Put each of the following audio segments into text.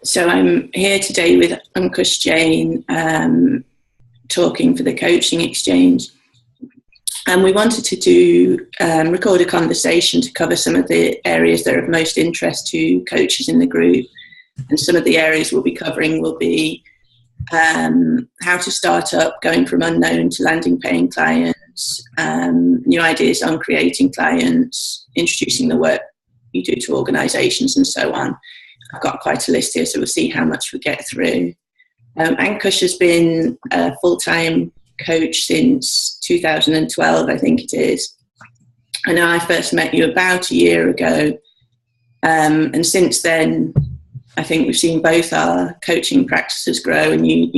So I'm here today with Ankush Jain, talking for the Coaching Exchange. And we wanted to record a conversation to cover some of the areas that are of most interest to coaches in the group. And some of the areas we'll be covering will be how to start up, going from unknown to landing paying clients, new ideas on creating clients, introducing the work you do to organisations and so on. I've got quite a list here, so we'll see how much we get through. Ankush has been a full-time coach since 2012, I think it is. I know I first met you about a year ago, and since then, I think we've seen both our coaching practices grow, and you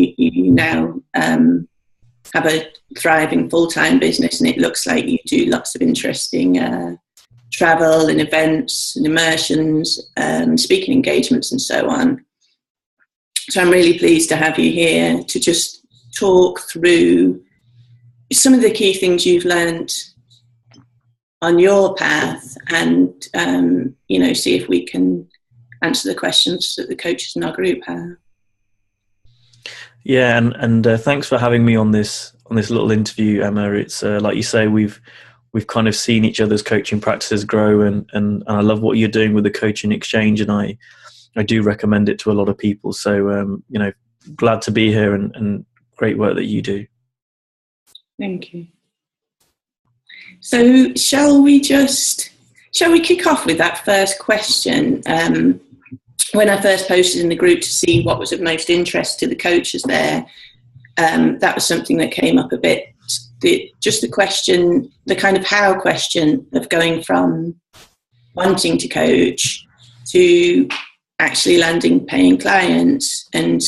now have a thriving full-time business, and it looks like you do lots of interesting travel and events and immersions, speaking engagements and so on. So I'm really pleased to have you here to just talk through some of the key things you've learned on your path and, see if we can answer the questions that the coaches in our group have. Yeah, and thanks for having me on this little interview, Emma. It's like you say, we've kind of seen each other's coaching practices grow, and I love what you're doing with the Coaching Exchange, and I do recommend it to a lot of people. So glad to be here, and great work that you do. Thank you. So shall we kick off with that first question? When I first posted in the group to see what was of most interest to the coaches there, that was something that came up a bit. The question, the kind of how question of going from wanting to coach to actually landing paying clients. And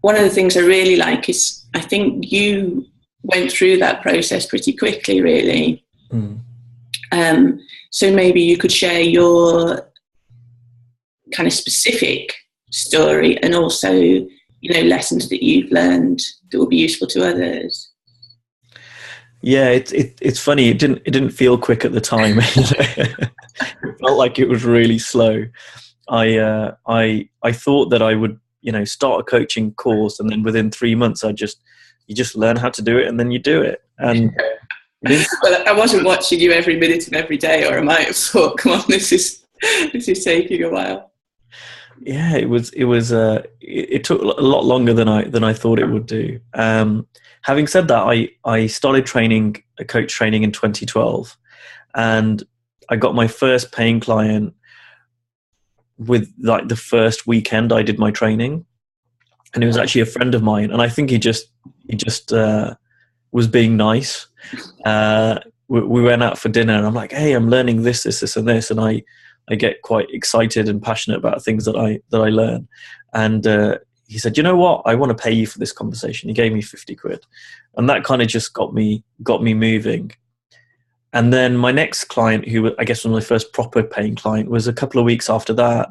one of the things I really like is I think you went through that process pretty quickly, really. So maybe you could share your kind of specific story and also, lessons that you've learned that will be useful to others. Yeah, it's funny. It didn't feel quick at the time. It felt like it was really slow. I thought that I would, start a coaching course, and then within 3 months, you just learn how to do it, and then you do it. And well, I wasn't watching you every minute of every day, or I might have thought, "Come on, this is taking a while." Yeah, it took a lot longer than I thought it would do. Having said that, I started coach training in 2012, and I got my first paying client with like the first weekend I did my training, and it was actually a friend of mine, and I think he just was being nice. We went out for dinner, and I'm like, "Hey, I'm learning this, and this," and I get quite excited and passionate about things that I learn. And he said, "You know what? I want to pay you for this conversation." He gave me 50 quid. And that kind of just got me moving. And then my next client, who I guess was my first proper paying client, was a couple of weeks after that.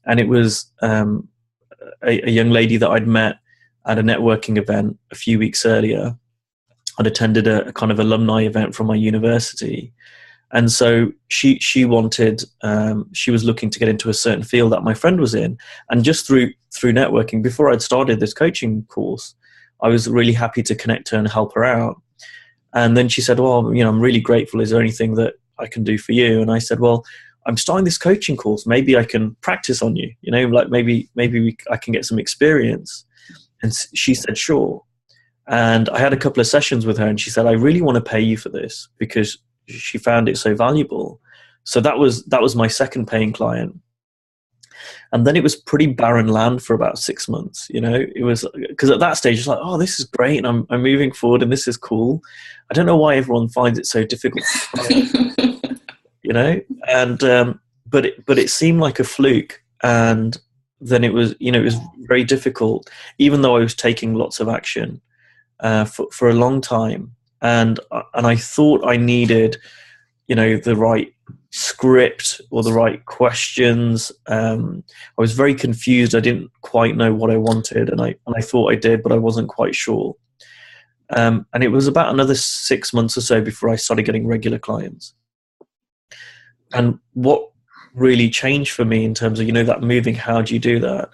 And it was a young lady that I'd met at a networking event a few weeks earlier. I'd attended a kind of alumni event from my university. And so she wanted, she was looking to get into a certain field that my friend was in. And just through networking, before I'd started this coaching course, I was really happy to connect her and help her out. And then she said, "Well, I'm really grateful. Is there anything that I can do for you?" And I said, "Well, I'm starting this coaching course. Maybe I can practice on you, like maybe I can get some experience." And she said, "Sure." And I had a couple of sessions with her, and she said, "I really want to pay you for this," because she found it so valuable. So that was my second paying client. And then it was pretty barren land for about 6 months. It was because at that stage it's like, "Oh, this is great, and I'm moving forward, and this is cool." I don't know why everyone finds it so difficult, And but it seemed like a fluke. And then it was very difficult, even though I was taking lots of action for a long time. And I thought I needed, the right script or the right questions. I was very confused. I didn't quite know what I wanted, and I thought I did, but I wasn't quite sure. And it was about another 6 months or so before I started getting regular clients. And what really changed for me in terms of, that moving, how do you do that?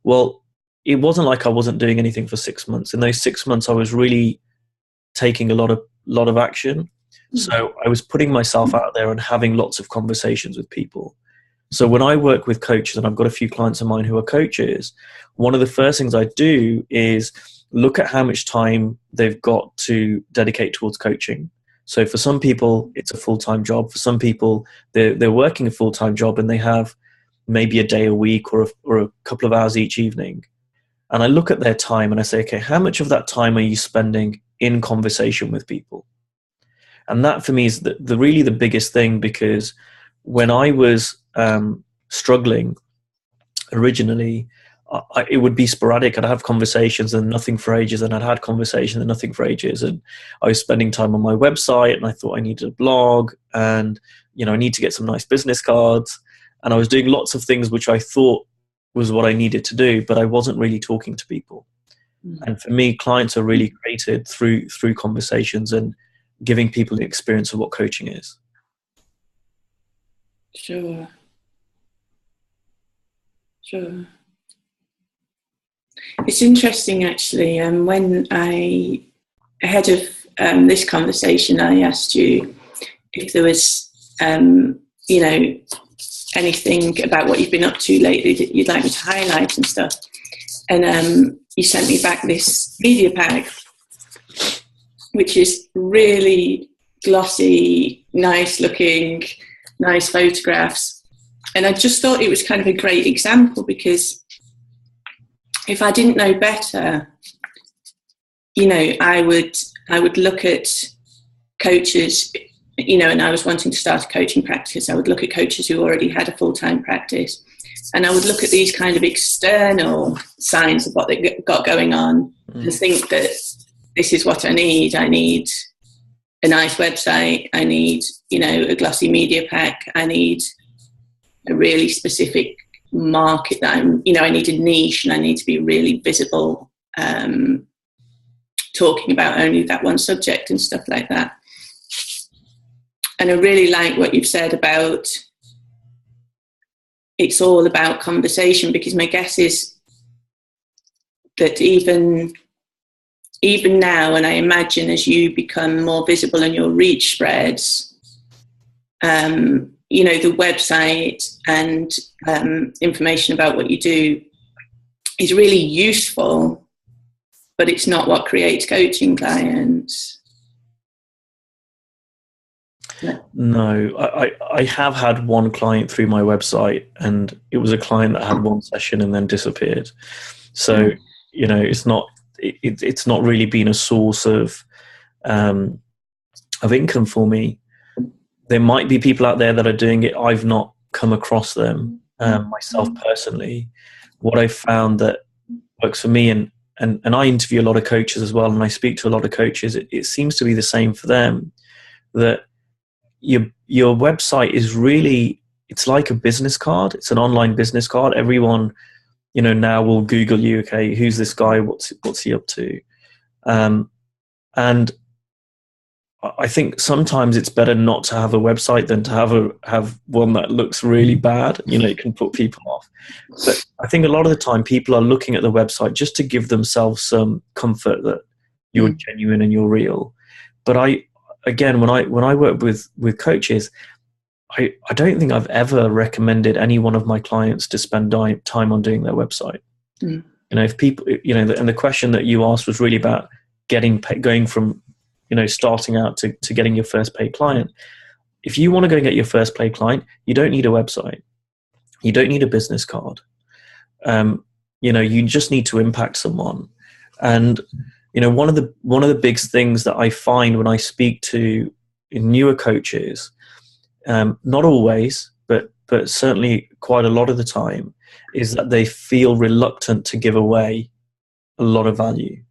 Well, it wasn't like I wasn't doing anything for 6 months. In those 6 months, I was really taking a lot of action. So I was putting myself out there and having lots of conversations with people. So when I work with coaches, and I've got a few clients of mine who are coaches, one of the first things I do is look at how much time they've got to dedicate towards coaching. So for some people, it's a full-time job. For some people, they're working a full-time job and they have maybe a day a week or a couple of hours each evening. And I look at their time and I say, okay, how much of that time are you spending in conversation with people? And that for me is really the biggest thing, because when I was struggling originally, it would be sporadic. I'd have conversations and nothing for ages, and I'd had conversations and nothing for ages. And I was spending time on my website, and I thought I needed a blog, and I need to get some nice business cards. And I was doing lots of things which I thought was what I needed to do, but I wasn't really talking to people. And for me, clients are really created through conversations and giving people the experience of what coaching is. Sure. It's interesting, actually. When ahead of this conversation, I asked you if there was, anything about what you've been up to lately that you'd like me to highlight and stuff. And you sent me back this media pack, which is really glossy, nice looking, nice photographs. And I just thought it was kind of a great example, because if I didn't know better, I would look at coaches, and I was wanting to start a coaching practice. I would look at coaches who already had a full-time practice, and I would look at these kind of external signs of what they got going on and think that this is what I need. I need a nice website. I need, a glossy media pack. I need a really specific market that I need a niche, and I need to be really visible, talking about only that one subject and stuff like that. And I really like what you've said about it's all about conversation, because my guess is that even now, and I imagine as you become more visible and your reach spreads, the website and information about what you do is really useful, but it's not what creates coaching clients. No, I have had one client through my website, and it was a client that had one session and then disappeared. So, it's not really been a source of income for me. There might be people out there that are doing it. I've not come across them myself personally. What I found that works for me, and I interview a lot of coaches as well, and I speak to a lot of coaches, it seems to be the same for them, that your website is really, it's like a business card. It's an online business card. Everyone, now will Google you. Okay, who's this guy? What's he up to? And I think sometimes it's better not to have a website than to have one that looks really bad. It can put people off. But I think a lot of the time people are looking at the website just to give themselves some comfort that you're genuine and you're real. But when I work with coaches, I don't think I've ever recommended any one of my clients to spend time on doing their website. If people, and the question that you asked was really about going from, starting out to getting your first paid client. If you want to go and get your first paid client, you don't need a website. You don't need a business card. You just need to impact someone. And, one of the big things that I find when I speak to newer coaches, not always, but certainly quite a lot of the time, is that they feel reluctant to give away a lot of value.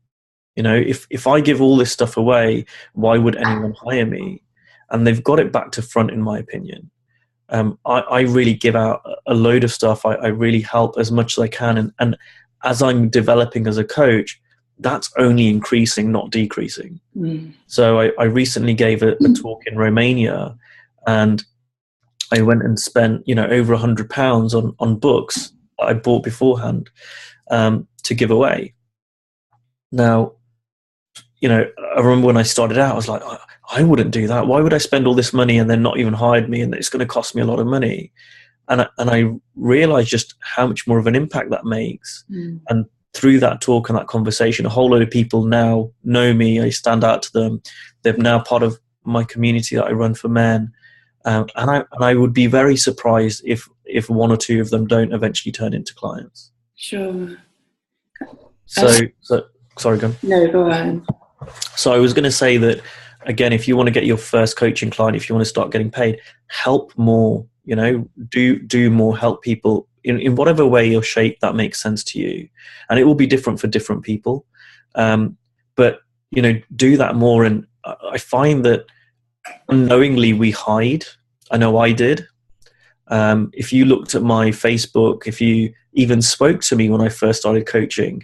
If I give all this stuff away, why would anyone hire me? And they've got it back to front, in my opinion. I really give out a load of stuff. I really help as much as I can. And as I'm developing as a coach, that's only increasing, not decreasing. So I recently gave a talk in Romania, and I went and spent, over £100 on books that I bought beforehand to give away. Now, I remember when I started out, I was like, I wouldn't do that. Why would I spend all this money and then not even hired me, and it's going to cost me a lot of money? And I realized just how much more of an impact that makes. And through that talk and that conversation, a whole load of people now know me. I stand out to them. They're now part of my community that I run for men. And I would be very surprised if one or two of them don't eventually turn into clients. Sure. So sorry, go on. No, go on. So I was going to say that, again, if you want to get your first coaching client, if you want to start getting paid, help more, do more, help people in whatever way or shape that makes sense to you. And it will be different for different people. But, do that more. And I find that unknowingly we hide. I know I did. If you looked at my Facebook, if you even spoke to me when I first started coaching,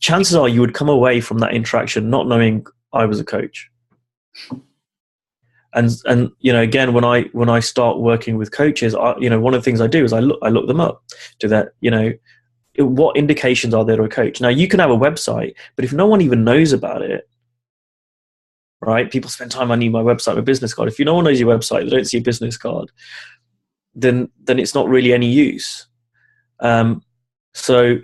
chances are you would come away from that interaction not knowing I was a coach. And again, when I start working with coaches, one of the things I do is I look them up. Do that, what indications are there to a coach? Now, you can have a website, but if no one even knows about it, right? People spend time, I need my website, my business card. If no one knows your website, they don't see a business card, then it's not really any use. So,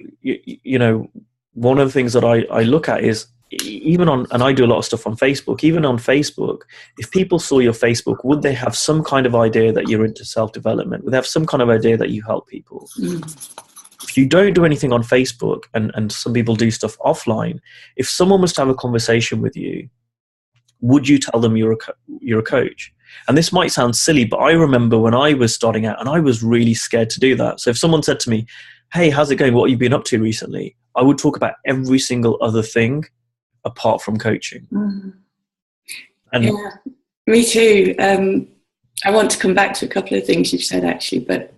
one of the things that I look at is, and I do a lot of stuff on Facebook, even on Facebook, if people saw your Facebook, would they have some kind of idea that you're into self-development? Would they have some kind of idea that you help people? If you don't do anything on Facebook, and some people do stuff offline, if someone was to have a conversation with you, would you tell them you're a coach? And this might sound silly, but I remember when I was starting out, and I was really scared to do that. So if someone said to me, hey, how's it going? What have you been up to recently? I would talk about every single other thing apart from coaching. And yeah, me too. I want to come back to a couple of things you've said, actually, but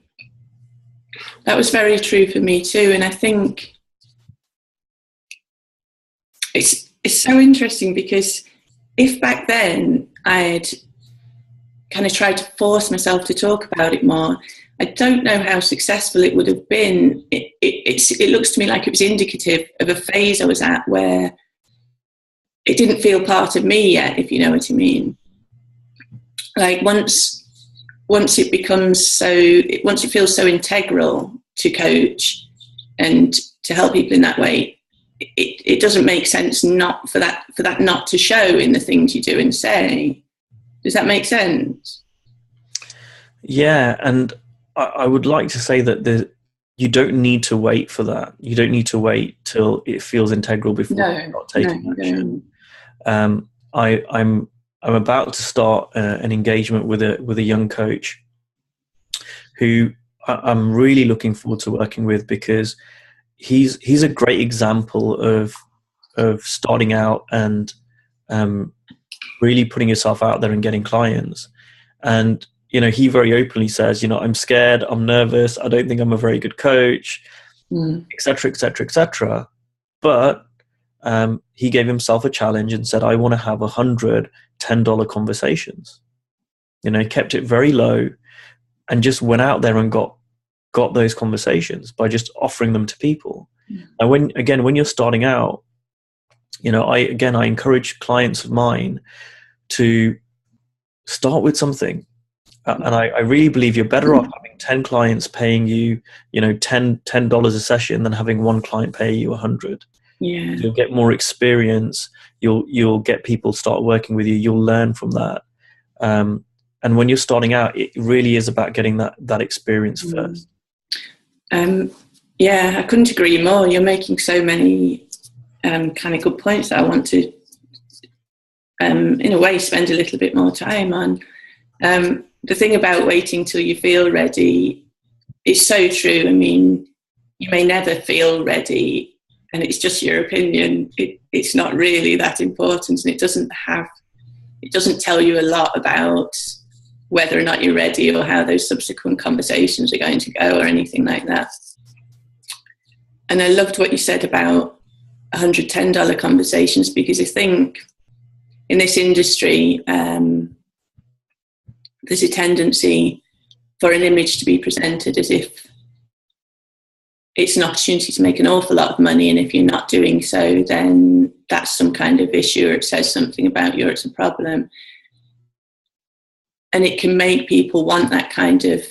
that was very true for me too. And I think it's so interesting, because if back then I'd kind of tried to force myself to talk about it more, I don't know how successful it would have been. It looks to me like it was indicative of a phase I was at where it didn't feel part of me yet, if you know what I mean. Like once it becomes once it feels so integral to coach and to help people in that way, it doesn't make sense not for that not to show in the things you do and say. Does that make sense? Yeah, and I would like to say that you don't need to wait for that. You don't need to wait till it feels integral before you start taking action. I'm about to start an engagement with a young coach who I'm really looking forward to working with, because he's a great example of starting out and really putting yourself out there and getting clients. And he very openly says, I'm scared, I'm nervous, I don't think I'm a very good coach, etc., etc., etc. But he gave himself a challenge and said, I want to have 100 $10 conversations. Kept it very low and just went out there and got those conversations by just offering them to people. And when you're starting out, I encourage clients of mine to start with something. And I really believe you're better off having 10 clients paying you, $10 a session than having one client pay you 100. Yeah. You'll get more experience. You'll get people start working with you. You'll learn from that. And when you're starting out, it really is about getting that experience first. Yeah, I couldn't agree more. You're making so many kind of good points that I want to, in a way, spend a little bit more time on. The thing about waiting till you feel ready is so true. I mean, you may never feel ready, and it's just your opinion. It's not really that important, and it doesn't tell you a lot about whether or not you're ready or how those subsequent conversations are going to go or anything like that. And I loved what you said about $110 conversations, because I think in this industry, there's a tendency for an image to be presented as if it's an opportunity to make an awful lot of money, and if you're not doing so, then that's some kind of issue, or it says something about you, or it's a problem. And it can make people want that kind of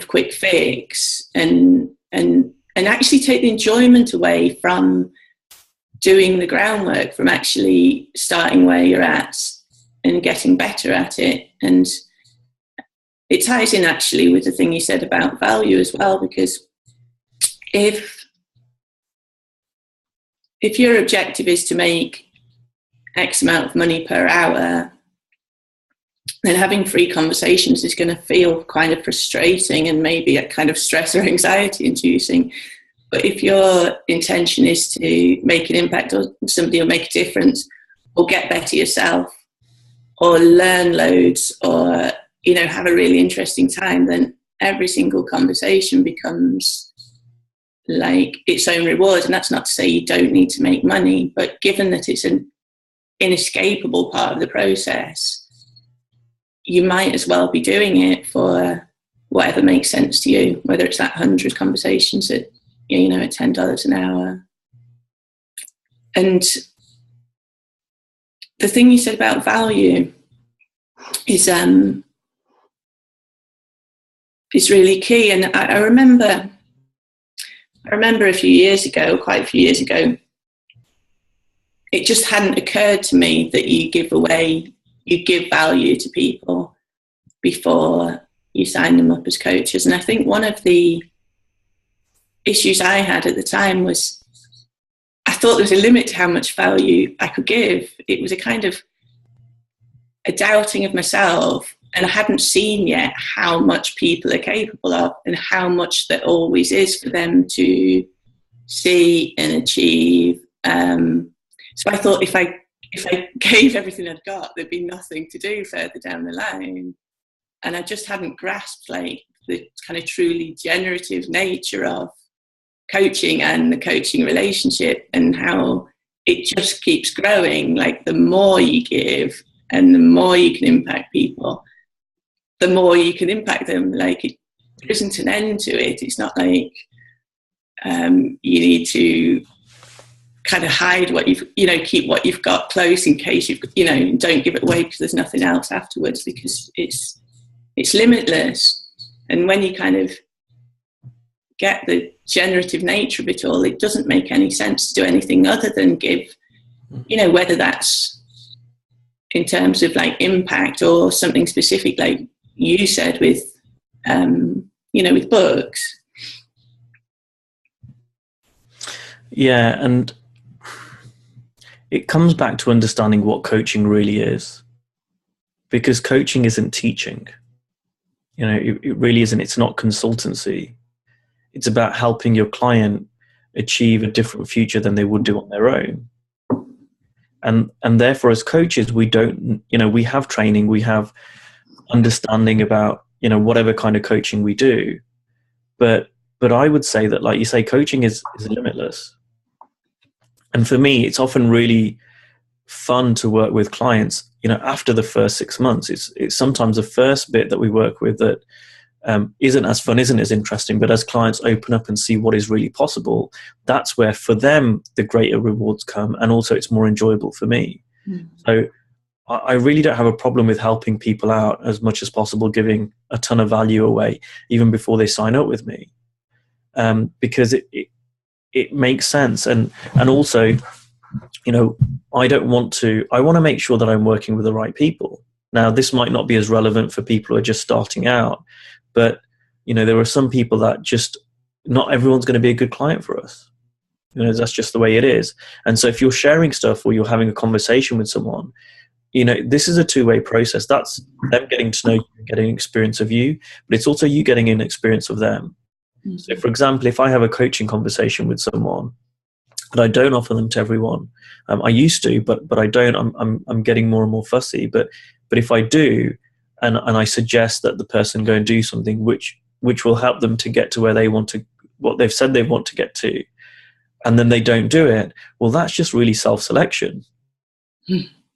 quick fix, and actually take the enjoyment away from doing the groundwork, from actually starting where you're at and getting better at it. And it ties in actually with the thing you said about value as well, because if your objective is to make X amount of money per hour, then having free conversations is going to feel kind of frustrating and maybe a kind of stress or anxiety inducing. But if your intention is to make an impact on somebody, or make a difference, or get better yourself, or learn loads, or have a really interesting time, then every single conversation becomes like its own reward. And that's not to say you don't need to make money, but given that it's an inescapable part of the process, you might as well be doing it for whatever makes sense to you, whether it's that 100 conversations at $10 an hour. And the thing you said about value is really key. And I remember quite a few years ago, it just hadn't occurred to me that you give value to people before you sign them up as coaches. And I think one of the issues I had at the time was I thought there was a limit to how much value I could give. It was a kind of a doubting of myself, and I hadn't seen yet how much people are capable of, and how much there always is for them to see and achieve. So I thought if I gave everything I'd got, there'd be nothing to do further down the line. And I just hadn't grasped like the kind of truly generative nature of coaching and the coaching relationship, and how it just keeps growing. Like the more you give and the more you can impact people, the more you can impact them. Like there isn't an end to it. It's not like you need to kind of hide what keep what you've got close in case don't give it away because there's nothing else afterwards, because it's limitless. And when you kind of get the generative nature of it all, it doesn't make any sense to do anything other than give, whether that's in terms of like impact or something specific, like you said with, with books. Yeah. And it comes back to understanding what coaching really is, because coaching isn't teaching. It really isn't. It's not consultancy. It's about helping your client achieve a different future than they would do on their own. And therefore, as coaches, we don't, we have training, we have understanding about, whatever kind of coaching we do. But I would say that, like you say, coaching is limitless. And for me, it's often really fun to work with clients, after the first 6 months. It's sometimes the first bit that we work with that isn't as fun, isn't as interesting. But as clients open up and see what is really possible, that's where for them the greater rewards come, and also it's more enjoyable for me. So I really don't have a problem with helping people out as much as possible, giving a ton of value away even before they sign up with me, because it makes sense. And also, I want to make sure that I'm working with the right people. Now, this might not be as relevant for people who are just starting out, but, there are some people that just, not everyone's going to be a good client for us. That's just the way it is. And so if you're sharing stuff or you're having a conversation with someone, this is a two-way process. That's them getting to know you, getting an experience of you, but it's also you getting an experience of them. Mm-hmm. So, for example, if I have a coaching conversation with someone, but I don't offer them to everyone. I used to, but I don't. I'm getting more and more fussy. But if I do, and I suggest that the person go and do something which will help them to get to where they want to, what they've said they want to get to, and then they don't do it, well, that's just really self-selection.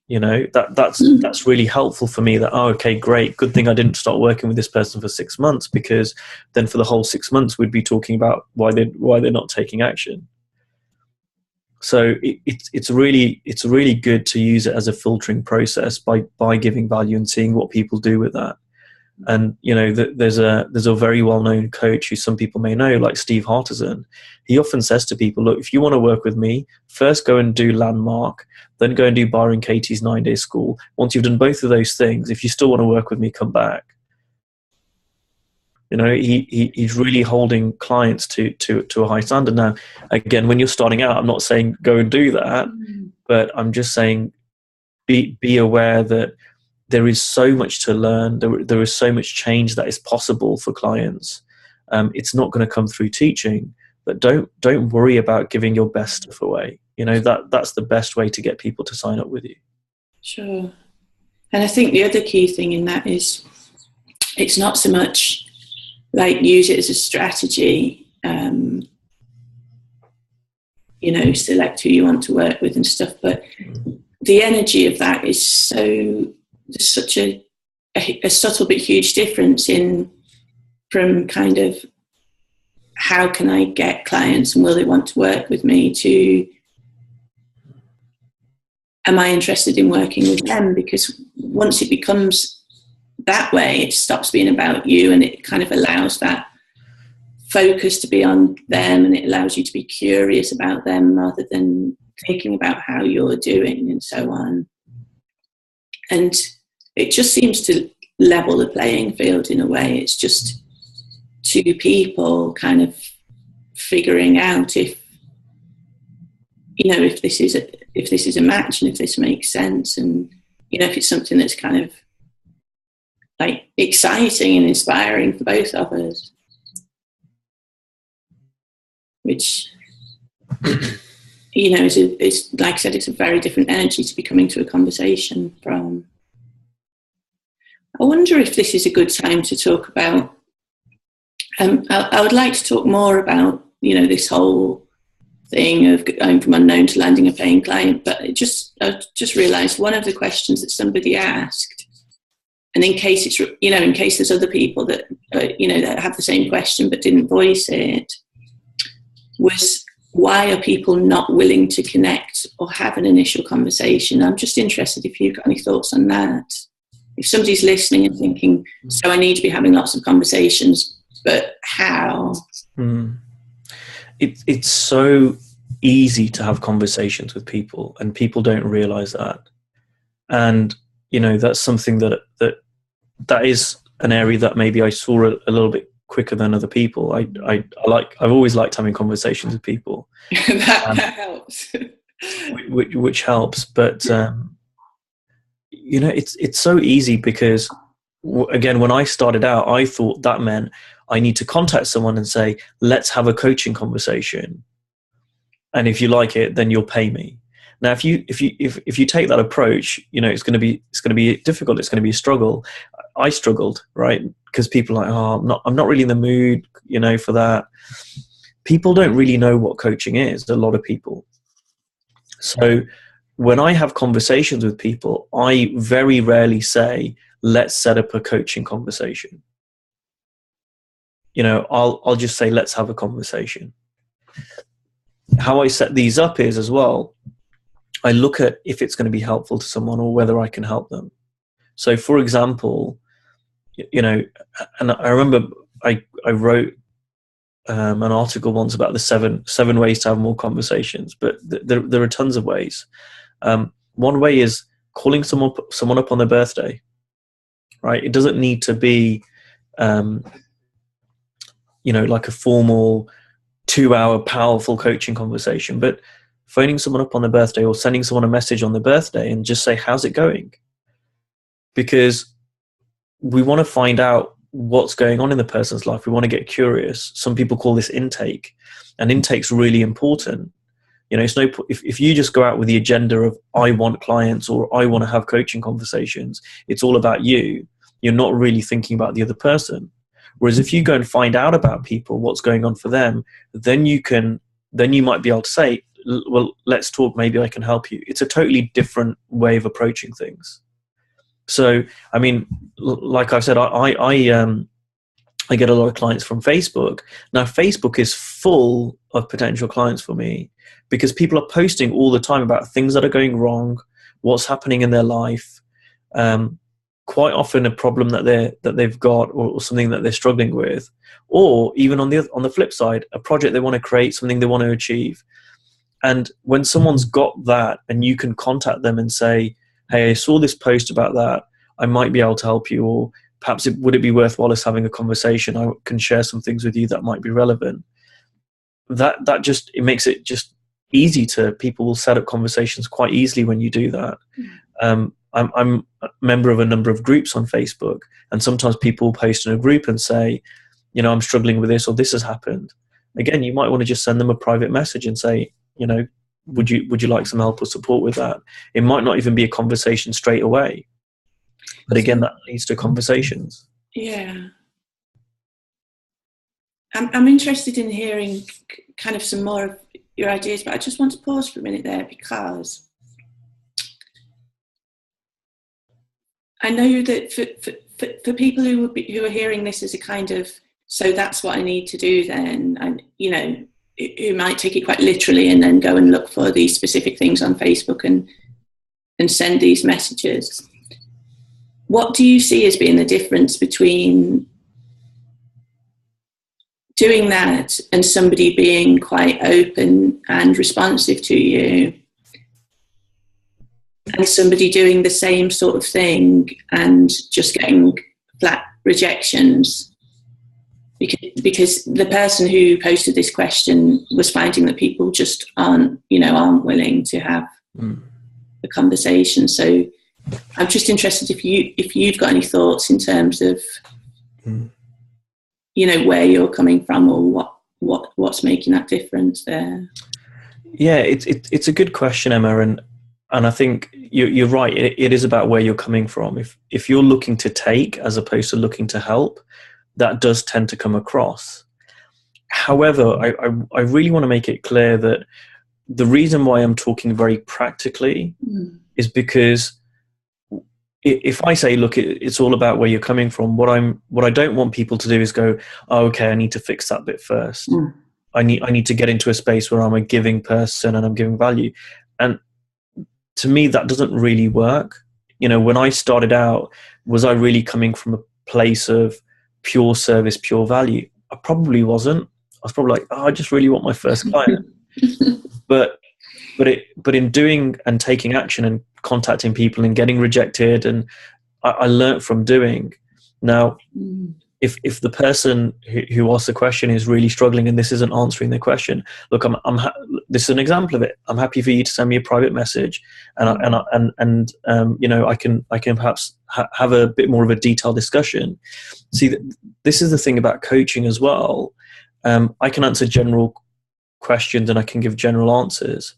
You know, that's really helpful for me, that, oh, okay, great, good thing I didn't start working with this person for 6 months, because then for the whole 6 months we'd be talking about why they're not taking action. So it's really good to use it as a filtering process by giving value and seeing what people do with that. And you know, there's a very well-known coach who some people may know, like Steve Hartison. He often says to people, look, if you want to work with me, first go and do Landmark, then go and do Byron Katie's 9-day school. Once you've done both of those things, if you still want to work with me, come back. You know, he's really holding clients to a high standard. Now, again, when you're starting out, I'm not saying go and do that, but I'm just saying be aware that there is so much to learn. There is so much change that is possible for clients. It's not going to come through teaching, but don't worry about giving your best stuff away. You know, that's the best way to get people to sign up with you. Sure. And I think the other key thing in that is it's not so much like use it as a strategy, you know, select who you want to work with and stuff, but the energy of that is there's such a subtle but huge difference from kind of how can I get clients and will they want to work with me, to am I interested in working with them? Because once it becomes that way, it stops being about you, and it kind of allows that focus to be on them, and it allows you to be curious about them rather than thinking about how you're doing and so on. And it just seems to level the playing field in a way. It's just two people kind of figuring out if this is a match, and if this makes sense, and you know, if it's something that's kind of like exciting and inspiring for both of us, which you know is like I said, it's a very different energy to be coming to a conversation from. I wonder if this is a good time to talk about. I would like to talk more about, you know, this whole thing of going from unknown to landing a paying client. But I just realised one of the questions that somebody asked, and in case it's, you know, in case there's other people that you know, that have the same question but didn't voice it, was why are people not willing to connect or have an initial conversation? I'm just interested if you've got any thoughts on that. If somebody's listening and thinking, so I need to be having lots of conversations, but how? It's so easy to have conversations with people, and people don't realize that. And, you know, that's something that is an area that maybe I saw a little bit quicker than other people. I've always liked having conversations with people. that helps. which helps. But, you know, it's so easy because, again, when I started out, I thought that meant I need to contact someone and say, let's have a coaching conversation, and if you like it, then you'll pay me. Now, if you take that approach, you know, it's going to be difficult. It's going to be a struggle. I struggled, right? Because people are like, oh, I'm not really in the mood, you know, for that. People don't really know what coaching is. A lot of people. So when I have conversations with people, I very rarely say, let's set up a coaching conversation. You know, I'll just say, let's have a conversation. How I set these up is, as well, I look at if it's going to be helpful to someone or whether I can help them. So, for example, you know, and I remember I wrote an article once about the seven ways to have more conversations, but there are tons of ways. One way is calling someone up on their birthday, right? It doesn't need to be, you know, like a formal 2-hour powerful coaching conversation, but phoning someone up on their birthday or sending someone a message on their birthday and just say, how's it going? Because we want to find out what's going on in the person's life. We want to get curious. Some people call this intake, and intake's really important. You know, it's if you just go out with the agenda of I want clients or I want to have coaching conversations, it's all about you. You're not really thinking about the other person. Whereas if you go and find out about people, what's going on for them, then you might be able to say, well, let's talk, maybe I can help you. It's a totally different way of approaching things. So, I mean, like I've said, I get a lot of clients from Facebook. Now, Facebook is full of potential clients for me because people are posting all the time about things that are going wrong, what's happening in their life, quite often a problem that they've got, or something that they're struggling with, or even on the flip side, a project they want to create, something they want to achieve. And when someone's got that, and you can contact them and say, hey, I saw this post about that, I might be able to help you, or perhaps would it be worthwhile us having a conversation? I can share some things with you that might be relevant. That just, it makes it just easy to, people will set up conversations quite easily when you do that. I'm a member of a number of groups on Facebook, and sometimes people post in a group and say, you know, I'm struggling with this, or this has happened. Again, you might want to just send them a private message and say, you know, would you like some help or support with that? It might not even be a conversation straight away, but again, that leads to conversations. Yeah. I'm interested in hearing kind of some more of your ideas, but I just want to pause for a minute there, because I know that for people who are hearing this as a kind of, so that's what I need to do then, and, you know, who might take it quite literally and then go and look for these specific things on Facebook and send these messages. What do you see as being the difference between doing that and somebody being quite open and responsive to you, and somebody doing the same sort of thing and just getting flat rejections? Because the person who posted this question was finding that people just aren't willing to have a conversation. So I'm just interested if you've got any thoughts in terms of you know, where you're coming from, or what's making that difference there. Yeah, it's a good question, Emma, and I think you're right. It is about where you're coming from. If you're looking to take as opposed to looking to help, that does tend to come across. However, I really want to make it clear that the reason why I'm talking very practically is because if I say, look, it's all about where you're coming from, what I don't want people to do is go, oh, okay, I need to fix that bit first. I need to get into a space where I'm a giving person and I'm giving value. And to me, that doesn't really work. You know, when I started out, was I really coming from a place of pure service, pure value? I probably wasn't. I was probably like, oh, I just really want my first client. But in doing and taking action and contacting people and getting rejected, and I learned from doing. Now, if the person who asked the question is really struggling and this isn't answering the question, look, this is an example of it. I'm happy for you to send me a private message, and you know, I can perhaps have a bit more of a detailed discussion. See, this is the thing about coaching as well. I can answer general questions and I can give general answers,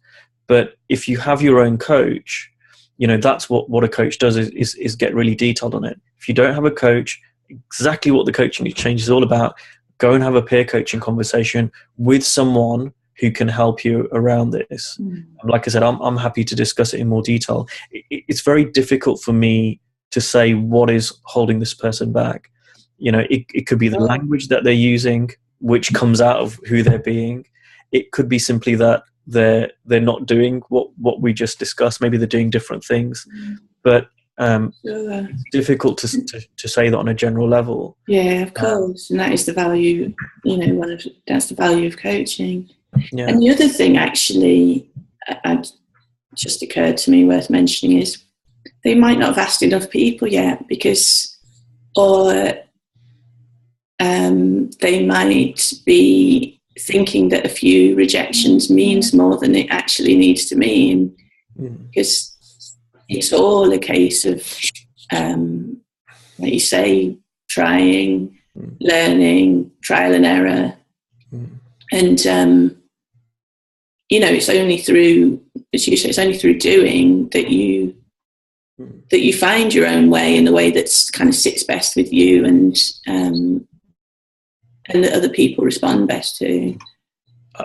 but if you have your own coach, you know, that's what a coach does is get really detailed on it. If you don't have a coach, exactly what the coaching exchange is all about, go and have a peer coaching conversation with someone who can help you around this. Like I said, I'm happy to discuss it in more detail. It's very difficult for me to say what is holding this person back. You know, it could be the language that they're using, which comes out of who they're being. It could be simply that they're not doing what we just discussed. Maybe they're doing different things, but it's difficult to say that on a general level. Yeah, of course, and that is the value. You know, that's the value of coaching. Yeah. And the other thing, actually, just occurred to me worth mentioning is they might not have asked enough people yet, or they might be thinking that a few rejections means more than it actually needs to mean, because it's all a case of, like you say, trying, learning, trial and error, and you know, it's only through, as you say, it's only through doing that you find your own way, in the way that's kind of sits best with you, and that other people respond best to.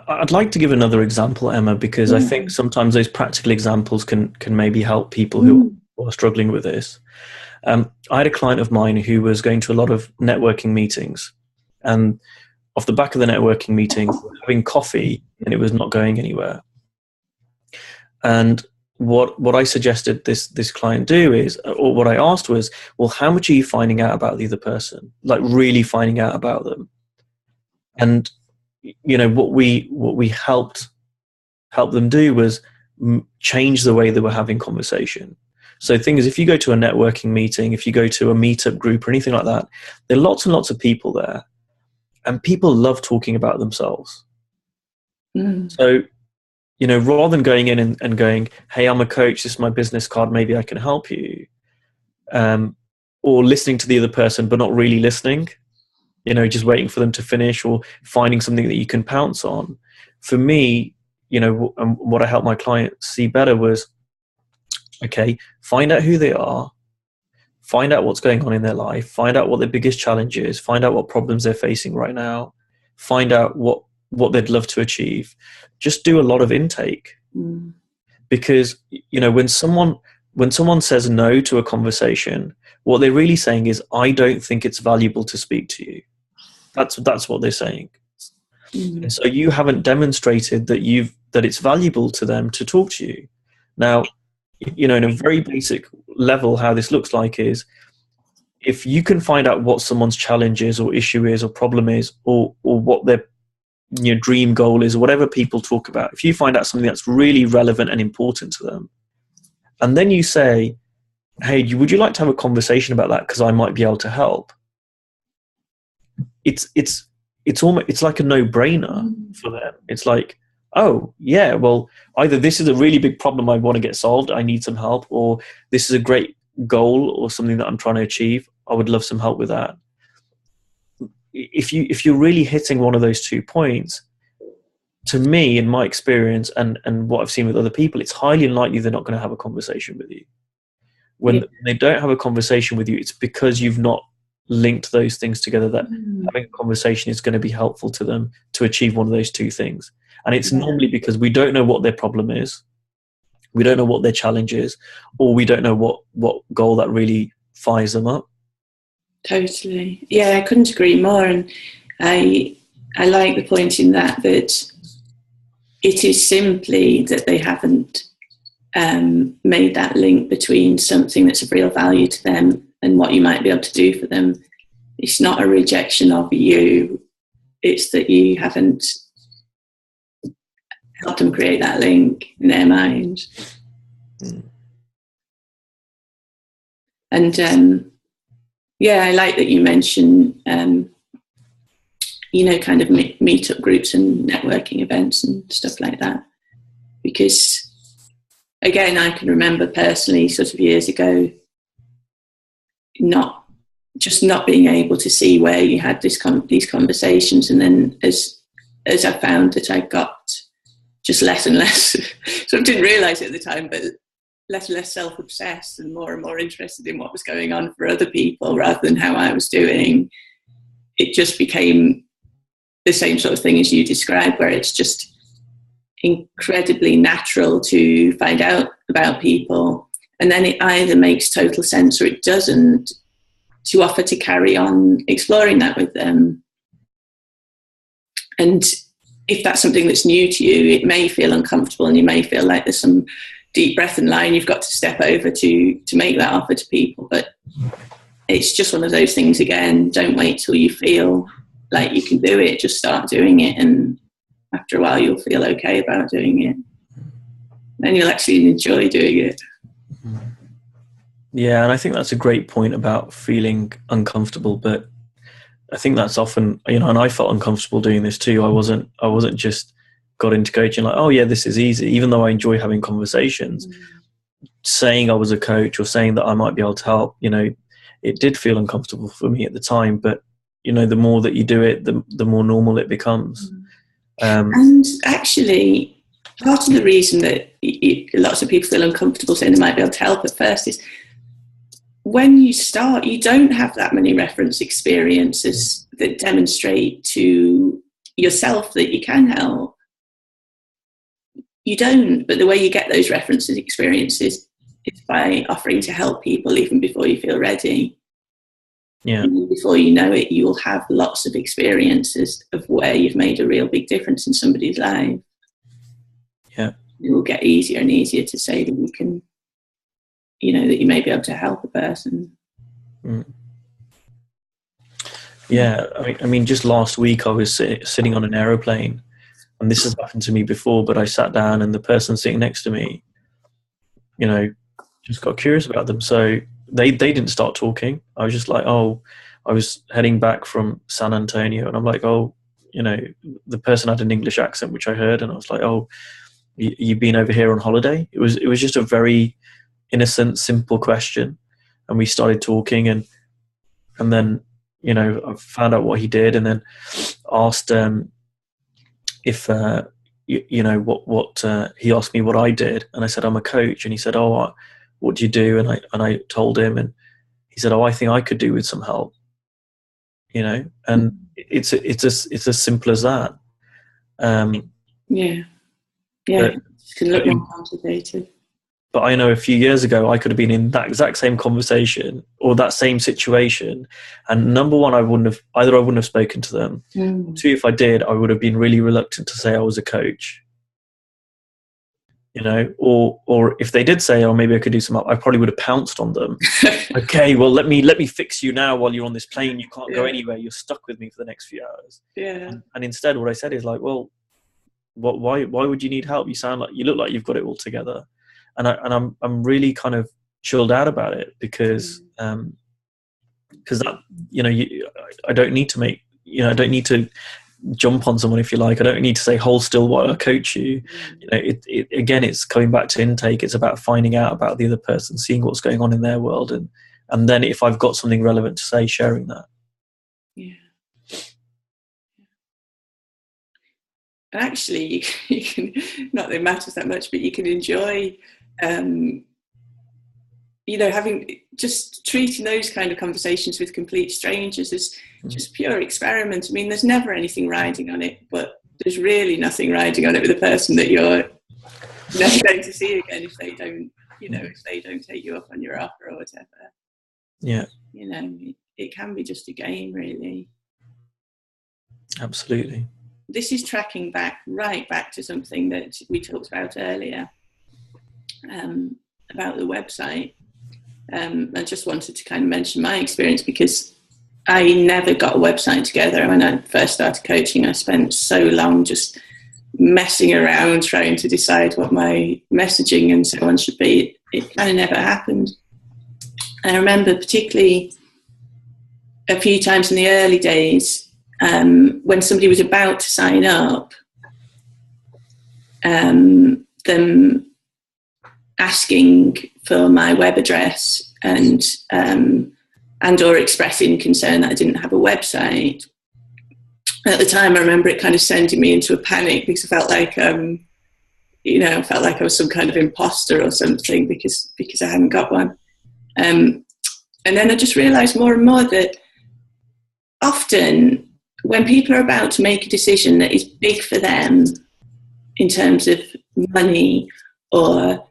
I'd like to give another example, Emma, because I think sometimes those practical examples can maybe help people who are struggling with this. I had a client of mine who was going to a lot of networking meetings, and off the back of the networking meeting, having coffee, and it was not going anywhere. And what I suggested this client do is, or what I asked was, well, how much are you finding out about the other person? Like really finding out about them. And what we helped them do was change the way they were having conversation. So the thing is, if you go to a networking meeting, if you go to a meetup group or anything like that, there are lots and lots of people there, and people love talking about themselves. So, rather than going in and going, hey, I'm a coach, this is my business card, maybe I can help you, or listening to the other person but not really listening, just waiting for them to finish, or finding something that you can pounce on. For me, what I helped my clients see better was, okay, find out who they are, find out what's going on in their life, find out what their biggest challenge is, find out what problems they're facing right now, find out what they'd love to achieve. Just do a lot of intake. Because when someone says no to a conversation, what they're really saying is, I don't think it's valuable to speak to you. That's what they're saying. And so you haven't demonstrated that it's valuable to them to talk to you. Now, in a very basic level, how this looks like is, if you can find out what someone's challenge is or issue is or problem is, or what their dream goal is, or whatever people talk about, if you find out something that's really relevant and important to them, and then you say, hey, would you like to have a conversation about that, because I might be able to help, it's like a no-brainer for them. It's like, oh yeah, well, either this is a really big problem I want to get solved, I need some help, or this is a great goal or something that I'm trying to achieve, I would love some help with that. If you're really hitting one of those 2 points, to me, in my experience and what I've seen with other people, it's highly unlikely they're not going to have a conversation with you. When they don't have a conversation with you, it's because you've not linked those things together, that having a conversation is going to be helpful to them to achieve one of those 2 things. And it's normally because we don't know what their problem is, we don't know what their challenge is, or we don't know what goal that really fires them up. Totally. Yeah, I couldn't agree more. And I like the point in that it is simply that they haven't made that link between something that's of real value to them and what you might be able to do for them. It's not a rejection of you, it's that you haven't helped them create that link in their mind. And I like that you mention kind of meetup groups and networking events and stuff like that, because again, I can remember personally sort of years ago not being able to see where you had these conversations, and then as I found that I got just less and less sort of didn't realise it at the time, but less and less self-obsessed and more interested in what was going on for other people rather than how I was doing, it just became the same sort of thing as you described, where it's just incredibly natural to find out about people, and then it either makes total sense or it doesn't, to offer to carry on exploring that with them. And if that's something that's new to you, it may feel uncomfortable, and you may feel like there's some deep breath and line you've got to step over to make that offer to people. But it's just one of those things, again, don't wait till you feel like you can do it, just start doing it, and after a while you'll feel okay about doing it, and you'll actually enjoy doing it. Yeah, and I think that's a great point about feeling uncomfortable, but I think that's often, and I felt uncomfortable doing this too. I wasn't just got into coaching like, oh yeah, this is easy, even though I enjoy having conversations. Saying I was a coach or saying that I might be able to help, it did feel uncomfortable for me at the time, but the more that you do it, the more normal it becomes. And actually, part of the reason that lots of people feel uncomfortable saying they might be able to help at first is when you start, you don't have that many reference experiences that demonstrate to yourself that you can help. you don't. But the way you get those references experiences is by offering to help people even before you feel ready. Yeah. And before you know it, you'll have lots of experiences of where you've made a real big difference in somebody's life. Yeah. It will get easier and easier to say that you can, you know, that you may be able to help a person. Mm. Yeah, I mean, just last week I was sitting on an aeroplane, and this has happened to me before, but I sat down and the person sitting next to me, you know, just got curious about them. So they didn't start talking. I was just like, oh, I was heading back from San Antonio, and I'm like, oh, you know, the person had an English accent, which I heard, and I was like, oh, you've been over here on holiday? It was just a very innocent, simple question, and we started talking, and then, you know, I found out what he did, and then asked if you know what he asked me what I did, and I said I'm a coach, and he said, oh, what do you do? And I told him, and he said, oh, I think I could do with some help, you know. And it's as simple as that. Yeah, But, it can look more complicated. But I know a few years ago I could have been in that exact same conversation or that same situation, and number one, I wouldn't have spoken to them. Two, if I did, I would have been really reluctant to say I was a coach. You know, or if they did say, oh, maybe I could do some help, I probably would have pounced on them. Okay, well, let me fix you now while you're on this plane. You can't go anywhere. You're stuck with me for the next few hours. Yeah. And instead, what I said is like, well, why would you need help? You look like you've got it all together. And I'm really kind of chilled out about it because that, you know, I don't need to make, you know, I don't need to jump on someone, if you like. I don't need to say hold still while I coach you. You know, it again, it's coming back to intake. It's about finding out about the other person, seeing what's going on in their world, and then if I've got something relevant to say, sharing that. Yeah. And actually, you can, not that it matters that much, but you can enjoy, you know, just treating those kind of conversations with complete strangers as just pure experiment. I mean, there's never anything riding on it, but there's really nothing riding on it with a person that you're never going to see again if they don't, you know, if they don't take you up on your offer or whatever. Yeah. You know, it can be just a game, really. Absolutely. This is tracking right back to something that we talked about earlier, about the website. I just wanted to kind of mention my experience because I never got a website together. When I first started coaching, I spent so long just messing around trying to decide what my messaging and so on should be. It kind of never happened. I remember particularly a few times in the early days, when somebody was about to sign up, them asking for my web address and or expressing concern that I didn't have a website. At the time, I remember it kind of sending me into a panic because I felt like, you know, I felt like I was some kind of imposter or something because I hadn't got one. And then I just realised more and more that often when people are about to make a decision that is big for them in terms of money or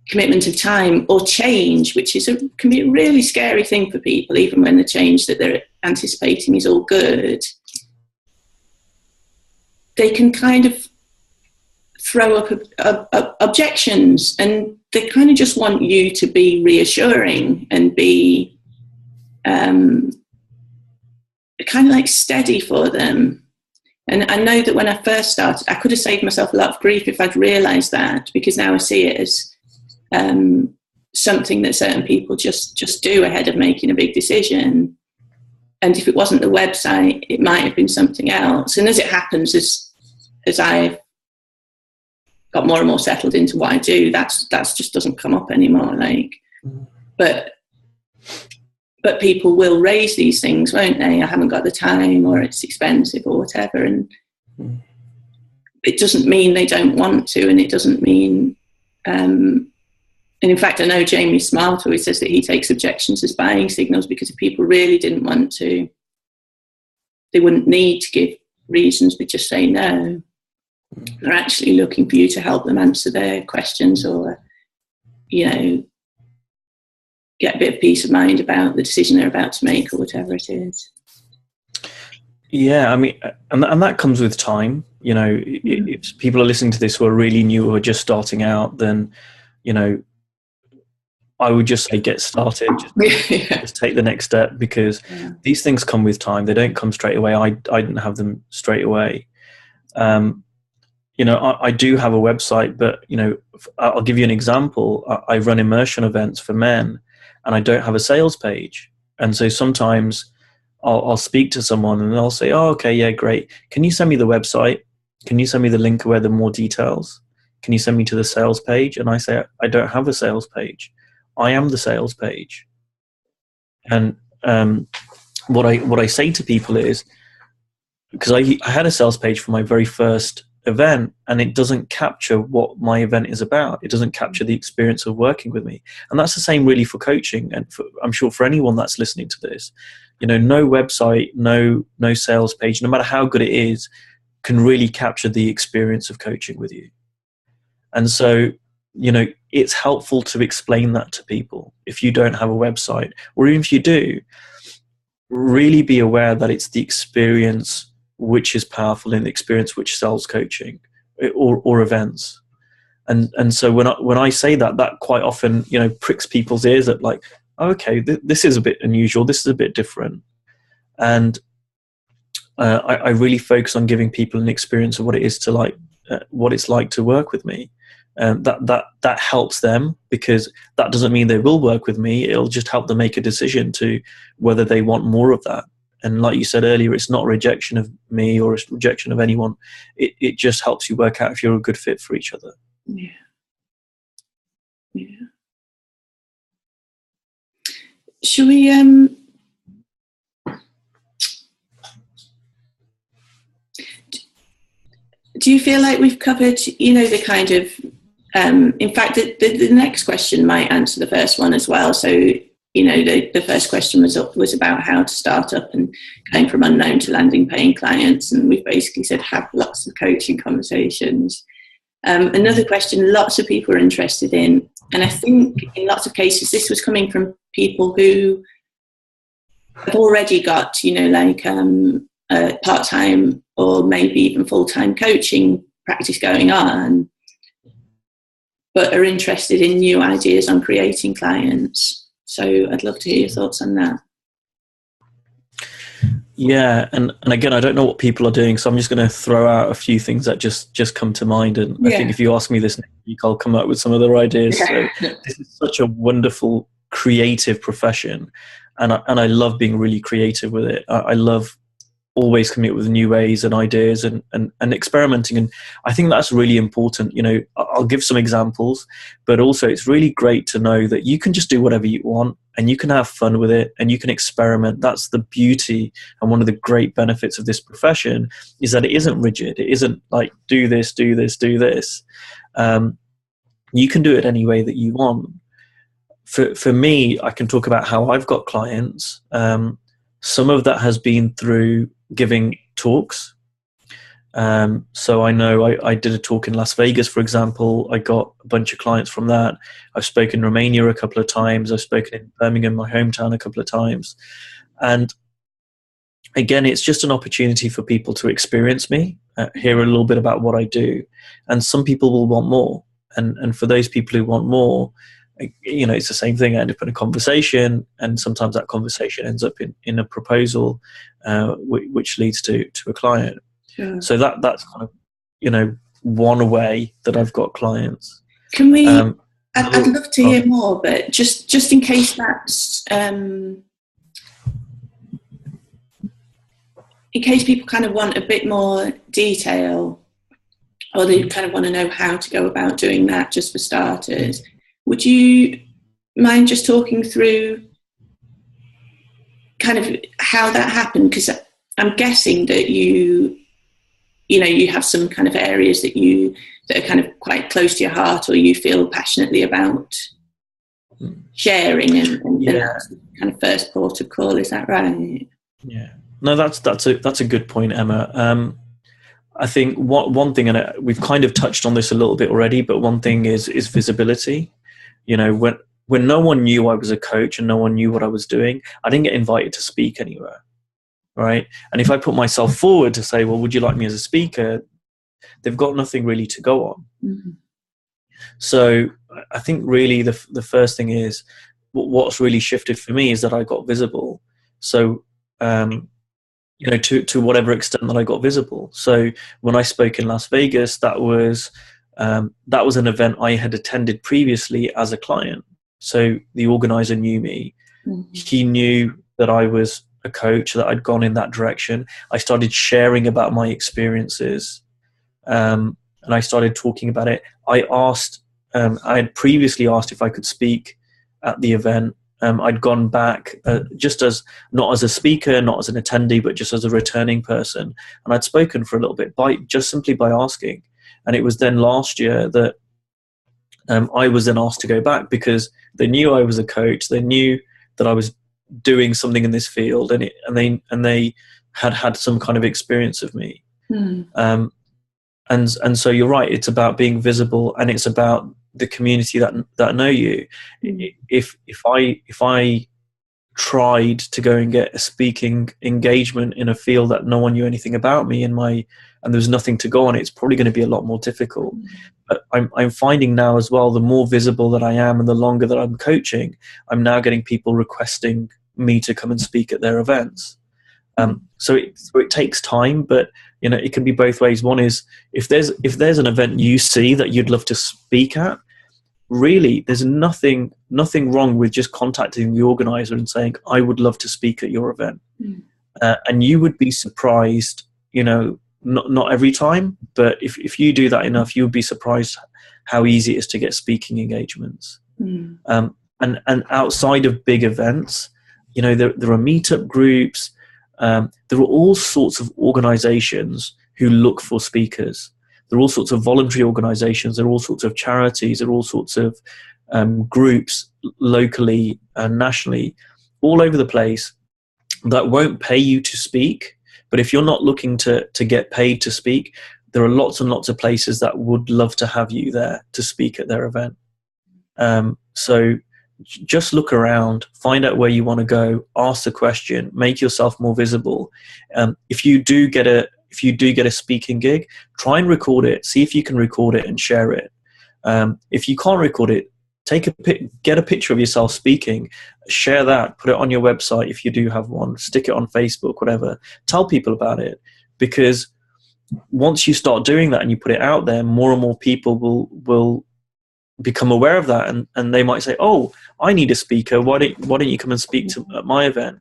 commitment of time or change, which can be a really scary thing for people, even when the change that they're anticipating is all good, they can kind of throw up objections, and they kind of just want you to be reassuring and be kind of like steady for them. And I know that when I first started, I could have saved myself a lot of grief if I'd realised that, because now I see it as something that certain people just do ahead of making a big decision. And if it wasn't the website, it might have been something else. And as it happens, as I've got more and more settled into what I do, that's just doesn't come up anymore. But people will raise these things, won't they? I haven't got the time, or it's expensive, or whatever. And it doesn't mean they don't want to, and it doesn't mean. And in fact, I know Jamie Smart always says that he takes objections as buying signals, because if people really didn't want to, they wouldn't need to give reasons, but just say no. They're actually looking for you to help them answer their questions, or, you know, get a bit of peace of mind about the decision they're about to make, or whatever it is. Yeah, I mean, and that comes with time. You know, if people are listening to this who are really new or just starting out, then, you know, I would just say get started. Just take the next step, because these things come with time. They don't come straight away. I didn't have them straight away. You know, I do have a website, but, you know, I'll give you an example. I run immersion events for men, and I don't have a sales page. And so sometimes I'll speak to someone and they'll say, oh, okay, yeah, great. Can you send me the website? Can you send me the link where there are more details? Can you send me to the sales page? And I say, I don't have a sales page. I am the sales page. And what I say to people is, because I had a sales page for my very first event, and it doesn't capture what my event is about. It doesn't capture the experience of working with me. And that's the same really for coaching, and I'm sure for anyone that's listening to this. You know, no website, no sales page, no matter how good it is, can really capture the experience of coaching with you. And so, you know, it's helpful to explain that to people. If you don't have a website, or even if you do, really be aware that it's the experience which is powerful, and the experience which sells coaching or events. And so when I say that quite often, you know, pricks people's ears at, like, oh, okay, this is a bit unusual, this is a bit different. And I really focus on giving people an experience of what it is to like, what it's like to work with me. That helps them, because that doesn't mean they will work with me. It'll just help them make a decision to whether they want more of that. And like you said earlier, it's not a rejection of me or a rejection of anyone. It just helps you work out if you're a good fit for each other. Yeah. Yeah. Should we do you feel like we've covered, you know, the kind of in fact the next question might answer the first one as well. So, you know, the first question was about how to start up and going from unknown to landing paying clients, and we've basically said have lots of coaching conversations. Another question lots of people are interested in, and I think in lots of cases this was coming from people who have already got, you know, like part-time or maybe even full-time coaching practice going on, but are interested in new ideas on creating clients. So I'd love to hear your thoughts on that. Yeah, and again, I don't know what people are doing, so I'm just going to throw out a few things that just come to mind. And I think if you ask me this next week, I'll come up with some other ideas. So this is such a wonderful, creative profession, and I love being really creative with it. I love always coming up with new ways and ideas and experimenting. And I think that's really important. You know, I'll give some examples, but also it's really great to know that you can just do whatever you want and you can have fun with it and you can experiment. That's the beauty. And one of the great benefits of this profession is that it isn't rigid. It isn't like, do this, do this, do this. You can do it any way that you want. For me, I can talk about how I've got clients. Some of that has been through giving talks. So I know I did a talk in Las Vegas, for example. I got a bunch of clients from that. I've spoken in Romania a couple of times. I've spoken in Birmingham, my hometown, a couple of times. And again, it's just an opportunity for people to experience me, hear a little bit about what I do. And some people will want more. And for those people who want more, you know, it's the same thing. I end up in a conversation, and sometimes that conversation ends up in a proposal, which leads to a client. Sure. So that's kind of, you know, one way that I've got clients. Can we? I'd love to hear more, but just in case that's in case people kind of want a bit more detail, or they kind of want to know how to go about doing that, just for starters. Would you mind just talking through kind of how that happened? Because I'm guessing that you have some kind of areas that are kind of quite close to your heart, or you feel passionately about sharing, and that's the kind of first port of call. Is that right? Yeah. No, that's a good point, Emma. I think one thing, and we've kind of touched on this a little bit already, but one thing is visibility. You know, when no one knew I was a coach and no one knew what I was doing, I didn't get invited to speak anywhere, right? And if I put myself forward to say, well, would you like me as a speaker? They've got nothing really to go on. Mm-hmm. So I think really the first thing is, what's really shifted for me is that I got visible. So, you know, to whatever extent that I got visible. So when I spoke in Las Vegas, that was an event I had attended previously as a client. So the organizer knew me. Mm-hmm. He knew that I was a coach, that I'd gone in that direction. I started sharing about my experiences, and I started talking about it. I had previously asked if I could speak at the event. I'd gone back just as, not as a speaker, not as an attendee, but just as a returning person. And I'd spoken for a little bit simply by asking. And it was then last year that I was then asked to go back, because they knew I was a coach. They knew that I was doing something in this field, and they had some kind of experience of me. Mm. And so you're right. It's about being visible, and it's about the community that know you. If I tried to go and get a speaking engagement in a field that no one knew anything about me, and there was nothing to go on, it's probably going to be a lot more difficult. But I'm finding now as well, the more visible that I am and the longer that I'm coaching, I'm now getting people requesting me to come and speak at their events. So it takes time, but you know, it can be both ways. One is, if there's an event you see that you'd love to speak at, really, there's nothing wrong with just contacting the organizer and saying, I would love to speak at your event. And you would be surprised, you know, not every time, but if you do that enough, you would be surprised how easy it is to get speaking engagements. And outside of big events, you know, there are meetup groups. There are all sorts of organizations who look for speakers. There are all sorts of voluntary organizations. There are all sorts of charities. There are all sorts of groups locally and nationally, all over the place, that won't pay you to speak. But if you're not looking to get paid to speak, there are lots and lots of places that would love to have you there to speak at their event. So just look around, find out where you want to go, ask the question, make yourself more visible. If you do get a speaking gig, try and record it. See if you can record it and share it. If you can't record it, get a picture of yourself speaking, share that, put it on your website if you do have one, stick it on Facebook, whatever. Tell people about it, because once you start doing that and you put it out there, more and more people will become aware of that, and they might say, "Oh, I need a speaker. Why don't you come and speak at my event?"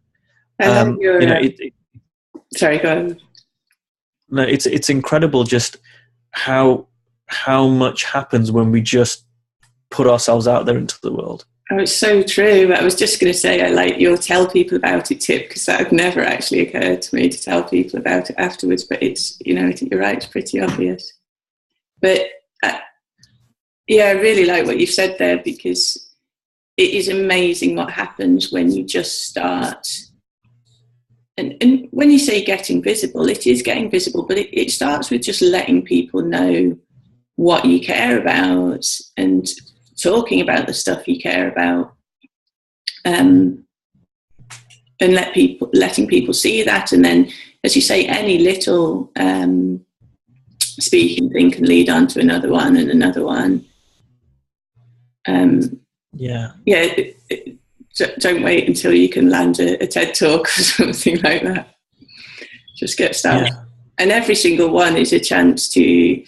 You know, sorry, go ahead. No, it's incredible just how much happens when we just put ourselves out there into the world. Oh, it's so true. I was just going to say, I like your tell people about it tip, because that had never actually occurred to me to tell people about it afterwards. But it's, you know, you're right, it's pretty obvious. But yeah, I really like what you've said there, because it is amazing what happens when you just start. And when you say getting visible, it is getting visible, but it starts with just letting people know what you care about and talking about the stuff you care about, and letting people see that. And then, as you say, any little speaking thing can lead on to another one and another one. Don't wait until you can land a TED talk or something like that. Just get started. Yeah. And every single one is a chance to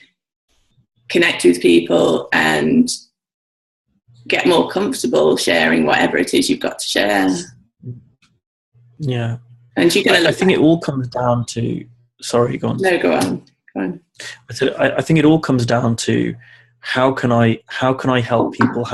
connect with people and get more comfortable sharing whatever it is you've got to share. Yeah. And you're going to. I think it all comes down to. Sorry, go on. No, go on. I think it all comes down to how can I help people?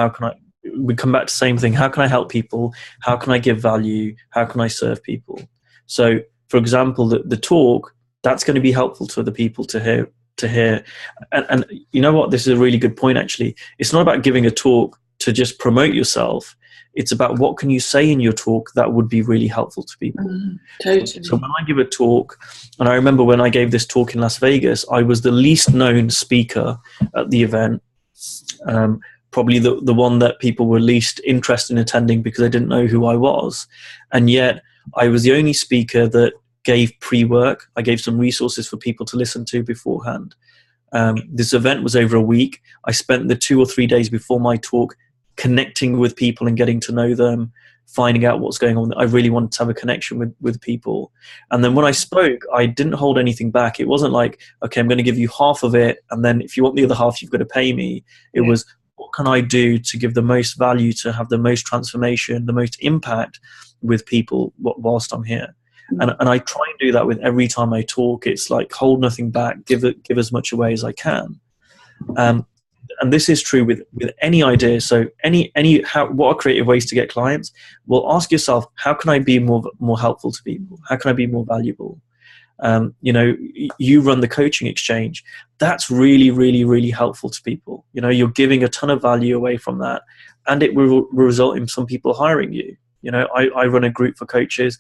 We come back to the same thing. How can I help people? How can I give value? How can I serve people? So, for example, the talk, that's going to be helpful to other people to hear. And you know what? This is a really good point, actually. It's not about giving a talk to just promote yourself. It's about what can you say in your talk that would be really helpful to people. Totally. So when I give a talk, and I remember when I gave this talk in Las Vegas, I was the least known speaker at the event. Probably the one that people were least interested in attending because they didn't know who I was. And yet I was the only speaker that gave pre-work. I gave some resources for people to listen to beforehand. This event was over a week. I spent the 2 or 3 days before my talk connecting with people and getting to know them, finding out what's going on. I really wanted to have a connection with people. And then when I spoke, I didn't hold anything back. It wasn't like, okay, I'm going to give you half of it, and then if you want the other half, you've got to pay me. It was, what can I do to give the most value, to have the most transformation, the most impact with people whilst I'm here? And I try and do that with every time I talk. It's like, hold nothing back, give as much away as I can. And this is true with any idea. So what are creative ways to get clients? Well, ask yourself, how can I be more helpful to people? How can I be more valuable? You run the coaching exchange. That's really, really, really helpful to people. You're giving a ton of value away from that, and it will result in some people hiring you. I run a group for coaches.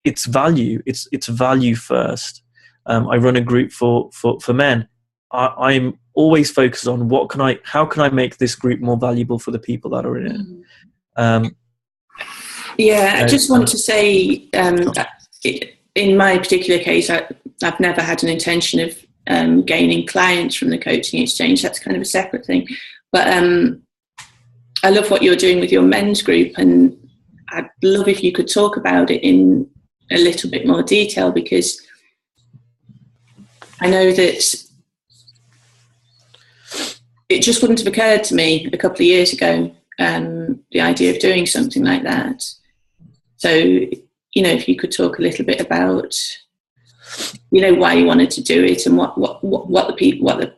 It's value. It's value first. I run a group for men. I'm always focused on how can I make this group more valuable for the people that are in it. I just want to say that in my particular case, I've never had an intention of gaining clients from the coaching exchange. That's kind of a separate thing. But I love what you're doing with your men's group, and I'd love if you could talk about it in a little bit more detail, because I know that it just wouldn't have occurred to me a couple of years ago, the idea of doing something like that. So, if you could talk a little bit about, why you wanted to do it, and what the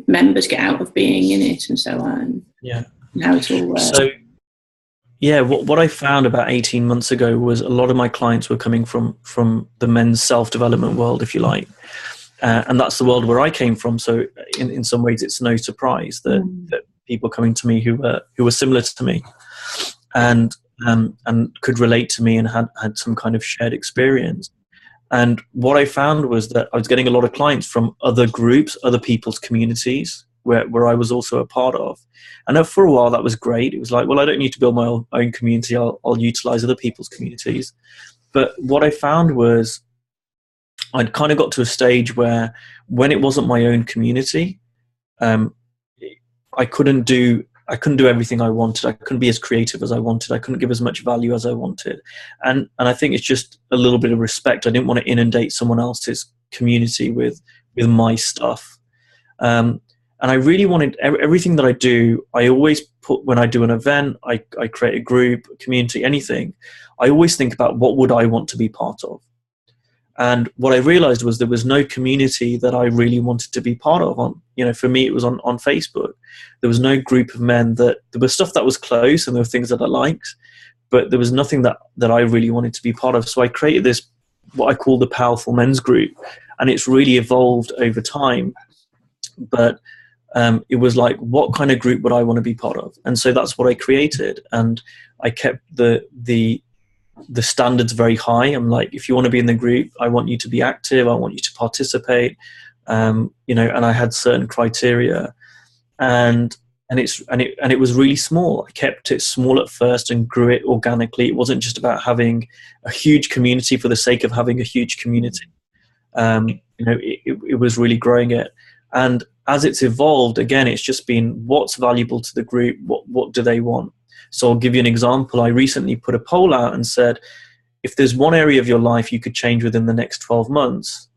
members get out of being in it, and so on. Yeah. And how it all works. So, what I found about 18 months ago was a lot of my clients were coming from the men's self-development world, if you like. And that's the world where I came from. So in some ways, it's no surprise that people coming to me who were similar to me and could relate to me and had some kind of shared experience. And what I found was that I was getting a lot of clients from other groups, other people's communities where I was also a part of. And for a while, that was great. It was like, well, I don't need to build my own community. I'll utilize other people's communities. But what I found was I'd kind of got to a stage where when it wasn't my own community, I couldn't do everything I wanted. I couldn't be as creative as I wanted. I couldn't give as much value as I wanted. And I think it's just a little bit of respect. I didn't want to inundate someone else's community with my stuff. And I really wanted everything that I do. I always put, when I do an event, I create a group, a community, anything. I always think about what would I want to be part of. And what I realized was there was no community that I really wanted to be part of. For me, it was on Facebook. There was no group of men there was stuff that was close and there were things that I liked, but there was nothing that I really wanted to be part of. So I created this, what I call the Powerful Men's Group. And it's really evolved over time. But it was like, what kind of group would I want to be part of? And so that's what I created. And I kept the standards very high. I'm like, if you want to be in the group, I want you to be active. I want you to participate. And I had certain criteria, and it was really small. I kept it small at first and grew it organically. It wasn't just about having a huge community for the sake of having a huge community. It was really growing it. And as it's evolved, again, it's just been what's valuable to the group. What do they want? So I'll give you an example. I recently put a poll out and said, if there's one area of your life you could change within the next 12 months,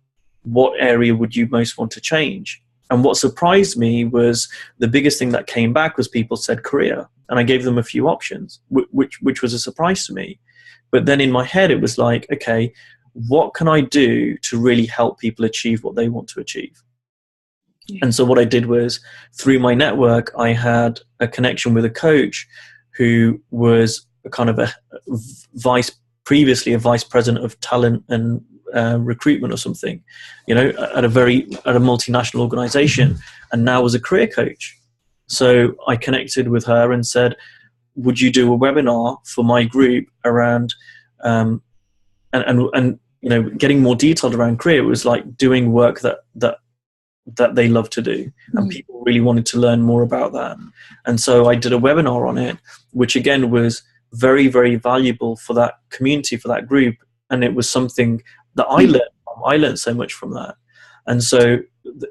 what area would you most want to change? And what surprised me was the biggest thing that came back was people said career. And I gave them a few options, which was a surprise to me. But then in my head, it was like, okay, what can I do to really help people achieve what they want to achieve? Yeah. And so what I did was, through my network, I had a connection with a coach who was a kind of previously a vice president of talent and recruitment or something, at a multinational organization, and now was a career coach. So I connected with her and said, would you do a webinar for my group around, and getting more detailed around career. It was like doing work that they love to do, and people really wanted to learn more about that. And so I did a webinar on it, which again was very, very valuable for that community, for that group. And it was something that I learned from. I learned so much from that. And so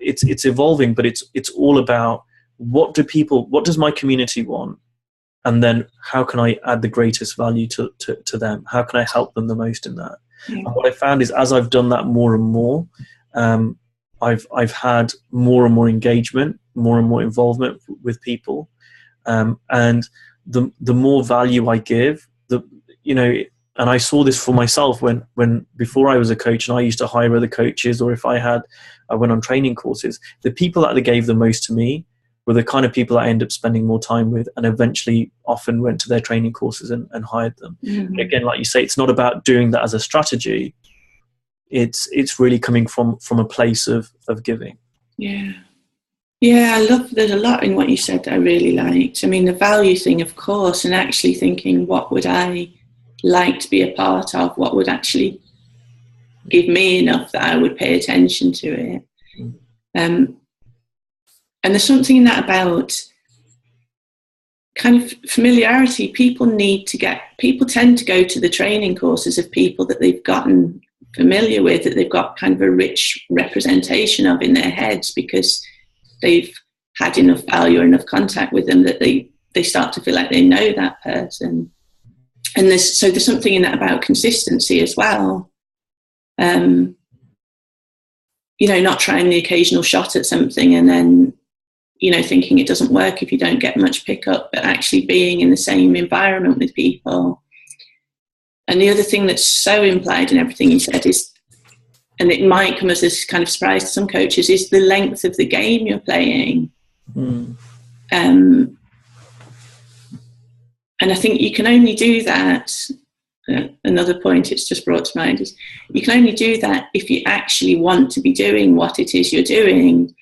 it's evolving, but it's all about what does my community want? And then how can I add the greatest value to them? How can I help them the most in that? And what I found is, as I've done that more and more, I've had more and more engagement, more and more involvement with people, and the more value I give, and I saw this for myself when before I was a coach and I used to hire other coaches, or if I went on training courses, the people that gave the most to me were the kind of people that I end up spending more time with, and eventually often went to their training courses and hired them. But again, like you say, it's not about doing that as a strategy. It's really coming from a place of giving. There's a lot in what you said that I really liked. I mean, the value thing, of course, and actually thinking, what would I like to be a part of? What would actually give me enough that I would pay attention to it? And there's something in that about kind of familiarity. People tend to go to the training courses of people that they've gotten familiar with, that they've got kind of a rich representation of in their heads, because they've had enough value or enough contact with them that they start to feel like they know that person. And there's something in that about consistency as well. Not trying the occasional shot at something and then, thinking it doesn't work if you don't get much pickup, but actually being in the same environment with people. And the other thing that's so implied in everything you said is, and it might come as a kind of surprise to some coaches, is the length of the game you're playing. And I think you can only do that. Another point it's just brought to mind is, you can only do that if you actually want to be doing what it is you're doing.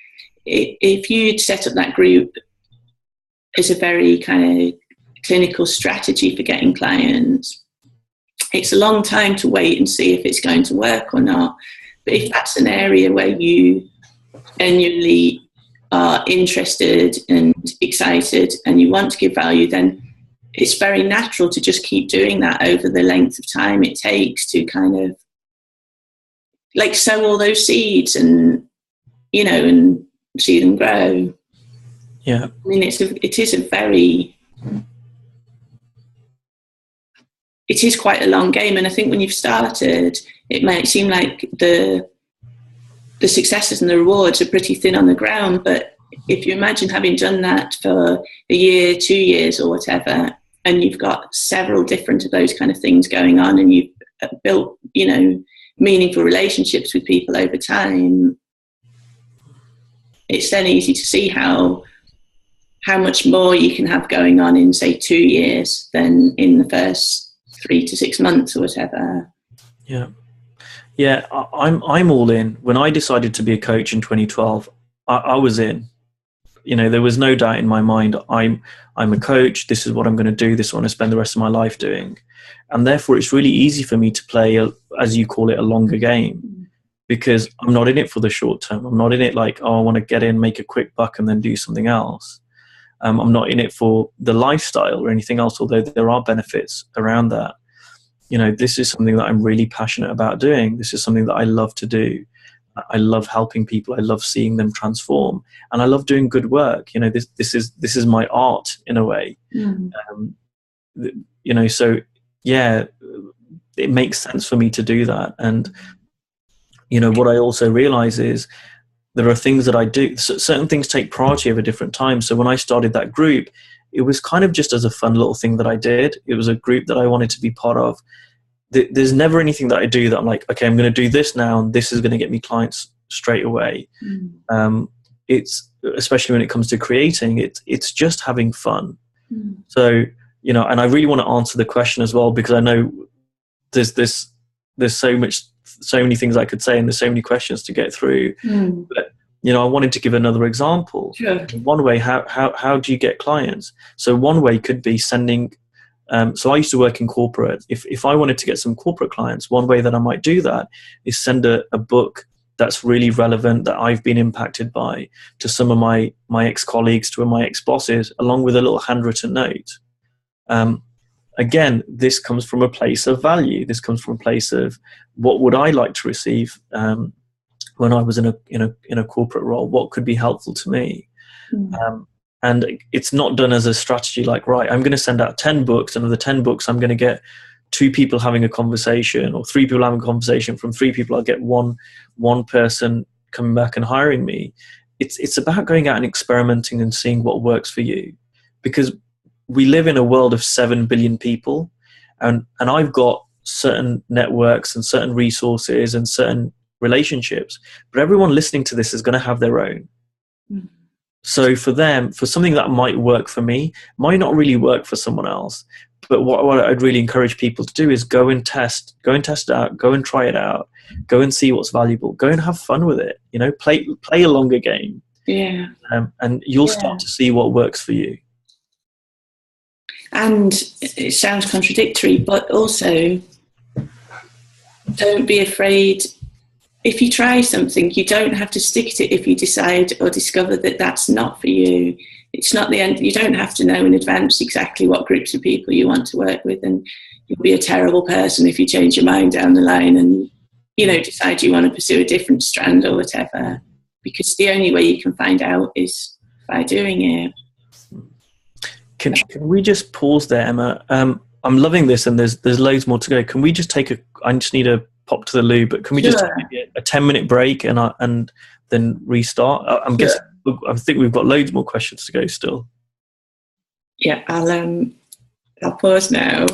If you'd set up that group as a very kind of clinical strategy for getting clients, it's a long time to wait and see if it's going to work or not. But if that's an area where you genuinely are interested and excited and you want to give value, then it's very natural to just keep doing that over the length of time it takes to kind of like sow all those seeds and see them grow. I mean, it is quite a long game, and I think when you've started, it might seem like the successes and the rewards are pretty thin on the ground. But if you imagine having done that for a year, 2 years, or whatever, and you've got several different of those kind of things going on, and you've built, meaningful relationships with people over time, it's then easy to see how much more you can have going on in, say, 2 years than in the first 3 to 6 months or whatever. I'm all in. When I decided to be a coach in 2012, I was in. There was no doubt in my mind, I'm a coach, this is what I'm going to do, this is what I'm going to spend the rest of my life doing. And therefore it's really easy for me to play, as you call it, a longer game, because I'm not in it for the short term. I'm not in it like, I want to get in, make a quick buck and then do something else. I'm not in it for the lifestyle or anything else, although there are benefits around that. This is something that I'm really passionate about doing. This is something that I love to do. I love helping people. I love seeing them transform, and I love doing good work. This is my art in a way. So it makes sense for me to do that. And what I also realize is there are things that I do. Certain things take priority over different times. So when I started that group, it was kind of just as a fun little thing that I did. It was a group that I wanted to be part of. There's never anything that I do that I'm like, okay, I'm going to do this now, and this is going to get me clients straight away. It's, especially when it comes to creating, it's just having fun. So, and I really want to answer the question as well, because I know there's so many things I could say, and there's so many questions to get through. But, I wanted to give another example. Sure. One way, how do you get clients? So one way could be sending. So I used to work in corporate. If I wanted to get some corporate clients, one way that I might do that is send a book that's really relevant, that I've been impacted by, to some of my ex-colleagues, to my ex-bosses, along with a little handwritten note. Again, this comes from a place of value. This comes from a place of, what would I like to receive when I was in a corporate role? What could be helpful to me? And it's not done as a strategy like, right, I'm going to send out 10 books, and of the 10 books, I'm going to get 2 people having a conversation, or 3 people having a conversation. From 3 people, I'll get one person coming back and hiring me. It's about going out and experimenting and seeing what works for you, because we live in a world of 7 billion people, and I've got certain networks and certain resources and certain relationships, but everyone listening to this is going to have their own. So for them, for something that might work for me, might not really work for someone else. But what I'd really encourage people to do is go and test it out, go and try it out, go and see what's valuable, go and have fun with it. Play a longer game. Yeah. And you'll start to see what works for you. And it sounds contradictory, but also don't be afraid. If you try something, you don't have to stick to it if you decide or discover that that's not for you. It's not the end. You don't have to know in advance exactly what groups of people you want to work with, and you'll be a terrible person if you change your mind down the line and, decide you want to pursue a different strand or whatever, because the only way you can find out is by doing it. Can we just pause there, Emma? I'm loving this, and there's loads more to go. Can we just I just need to pop to the loo, but can we just take a 10-minute break and then restart? Guessing, I think we've got loads more questions to go still. Yeah, I'll pause now.